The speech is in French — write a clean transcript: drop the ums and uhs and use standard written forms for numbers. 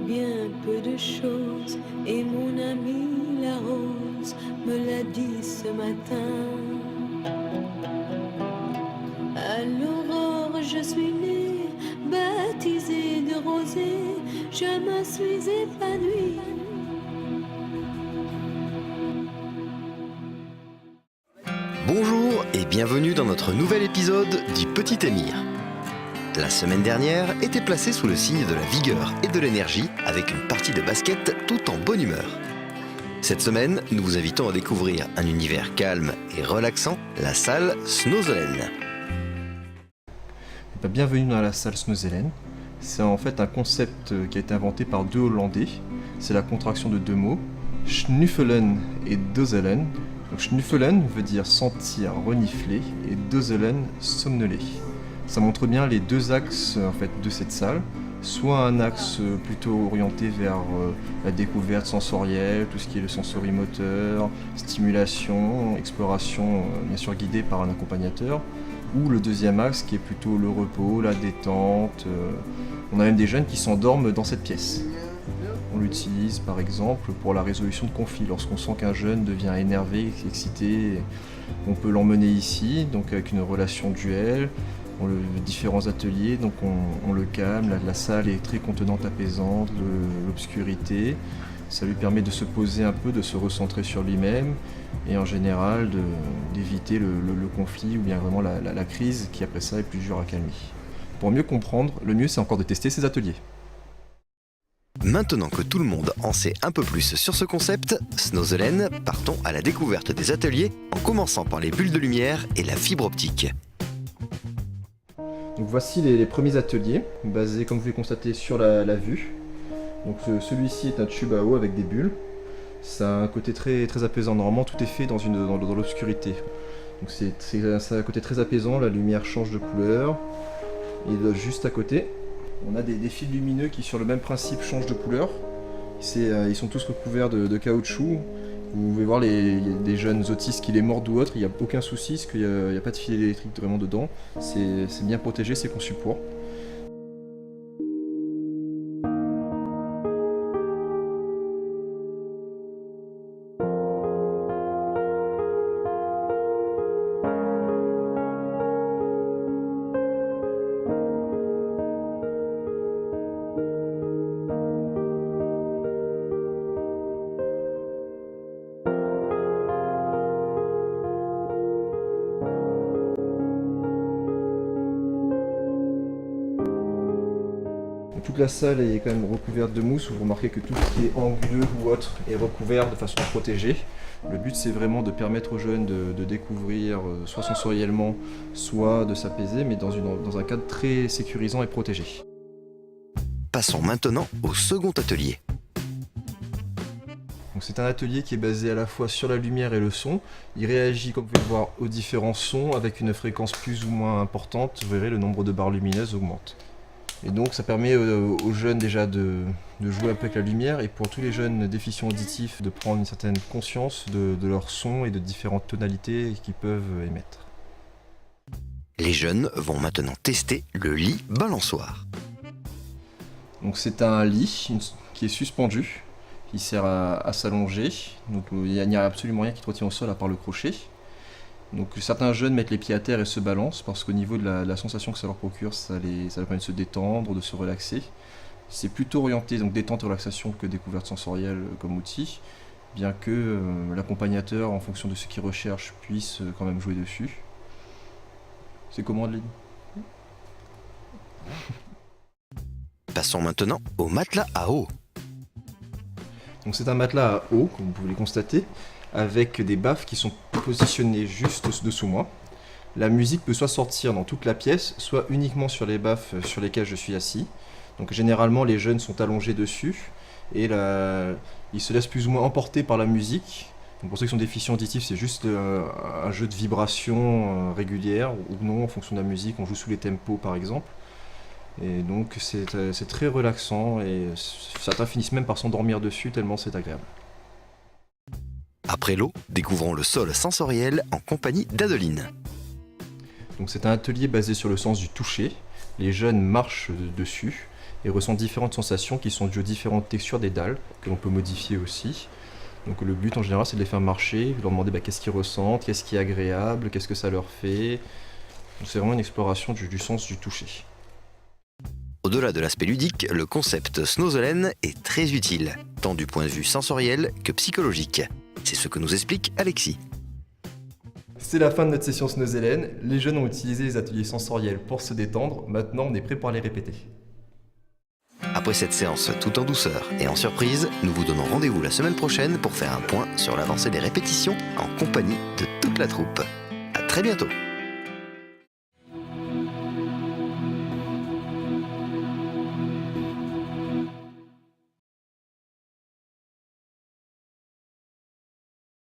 bien peu de choses, et mon amie la rose me l'a dit ce matin. À l'aurore je suis née, baptisée de rosée, je me suis épanouie. Bonjour et bienvenue dans notre nouvel épisode du Petit Émir. La semaine dernière était placée sous le signe de la vigueur et de l'énergie avec une partie de basket tout en bonne humeur. Cette semaine, nous vous invitons à découvrir un univers calme et relaxant, la salle Snozelen. Bienvenue dans la salle Snozelen. C'est en fait un concept qui a été inventé par deux Hollandais. C'est la contraction de deux mots, Snuffelen et Dozelen. Donc Snuffelen veut dire sentir, renifler, et Dozelen, somnoler. Ça montre bien les deux axes en fait, de cette salle. Soit un axe plutôt orienté vers la découverte sensorielle, tout ce qui est le sensorimoteur, stimulation, exploration, bien sûr guidée par un accompagnateur. Ou le deuxième axe qui est plutôt le repos, la détente. On a même des jeunes qui s'endorment dans cette pièce. On l'utilise par exemple pour la résolution de conflits. Lorsqu'on sent qu'un jeune devient énervé, excité, on peut l'emmener ici, donc avec une relation duel. Différents ateliers, donc on le calme, la salle est très contenante, apaisante, l'obscurité. Ça lui permet de se poser un peu, de se recentrer sur lui-même et en général d'éviter le conflit ou bien vraiment la crise qui après ça est plus dure à calmer. Pour mieux comprendre, le mieux c'est encore de tester ces ateliers. Maintenant que tout le monde en sait un peu plus sur ce concept, Snozelen, partons à la découverte des ateliers en commençant par les bulles de lumière et la fibre optique. Donc voici les premiers ateliers, basés comme vous pouvez constater sur la vue. Donc celui-ci est un tube à eau avec des bulles. Ça a un côté très, très apaisant. Normalement tout est fait dans l'obscurité. Donc ça a un côté très apaisant, la lumière change de couleur. Et juste à côté, on a des fils lumineux qui sur le même principe changent de couleur. Ils sont tous recouverts de caoutchouc. Vous pouvez voir des jeunes autistes qui les mordent ou autre, il n'y a aucun souci parce qu'il n'y a pas de fil électrique vraiment dedans. C'est bien protégé, c'est conçu pour. Toute la salle est quand même recouverte de mousse, vous remarquez que tout ce qui est anguleux ou autre est recouvert de façon protégée. Le but c'est vraiment de permettre aux jeunes de découvrir soit sensoriellement, soit de s'apaiser, mais dans un cadre très sécurisant et protégé. Passons maintenant au second atelier. C'est un atelier qui est basé à la fois sur la lumière et le son. Il réagit, comme vous pouvez le voir, aux différents sons avec une fréquence plus ou moins importante. Vous verrez, le nombre de barres lumineuses augmente. Et donc ça permet aux jeunes déjà de jouer un peu avec la lumière et pour tous les jeunes déficients auditifs de prendre une certaine conscience de leur son et de différentes tonalités qu'ils peuvent émettre. Les jeunes vont maintenant tester le lit balançoire. Donc c'est un lit qui est suspendu, qui sert à s'allonger. Donc il n'y a absolument rien qui te retient au sol à part le crochet. Donc certains jeunes mettent les pieds à terre et se balancent parce qu'au niveau de la sensation que ça leur procure, ça leur permet de se détendre, de se relaxer. C'est plutôt orienté donc détente et relaxation que découverte sensorielle comme outil, bien que l'accompagnateur, en fonction de ce qu'il recherche, puisse quand même jouer dessus. C'est comment de Passons maintenant au matelas à eau. Donc c'est un matelas à eau, comme vous pouvez le constater, avec des baffes qui sont positionnées juste dessous moi. La musique peut soit sortir dans toute la pièce, soit uniquement sur les baffes sur lesquelles je suis assis. Donc généralement les jeunes sont allongés dessus et ils se laissent plus ou moins emporter par la musique. Donc pour ceux qui sont déficients auditifs, c'est juste un jeu de vibrations régulières ou non en fonction de la musique, on joue sous les tempos par exemple. Et donc c'est très relaxant et certains finissent même par s'endormir dessus tellement c'est agréable. Après l'eau, découvrons le sol sensoriel en compagnie d'Adeline. Donc c'est un atelier basé sur le sens du toucher. Les jeunes marchent dessus et ressent différentes sensations qui sont dues aux différentes textures des dalles, que l'on peut modifier aussi. Donc le but en général c'est de les faire marcher, de leur demander qu'est-ce qu'ils ressentent, qu'est-ce qui est agréable, qu'est-ce que ça leur fait. Donc c'est vraiment une exploration du sens du toucher. Au-delà de l'aspect ludique, le concept Snozelen est très utile, tant du point de vue sensoriel que psychologique. C'est ce que nous explique Alexis. C'est la fin de notre session Snozelen. Les jeunes ont utilisé les ateliers sensoriels pour se détendre. Maintenant, on est prêt pour les répéter. Après cette séance tout en douceur et en surprise, nous vous donnons rendez-vous la semaine prochaine pour faire un point sur l'avancée des répétitions en compagnie de toute la troupe. À très bientôt!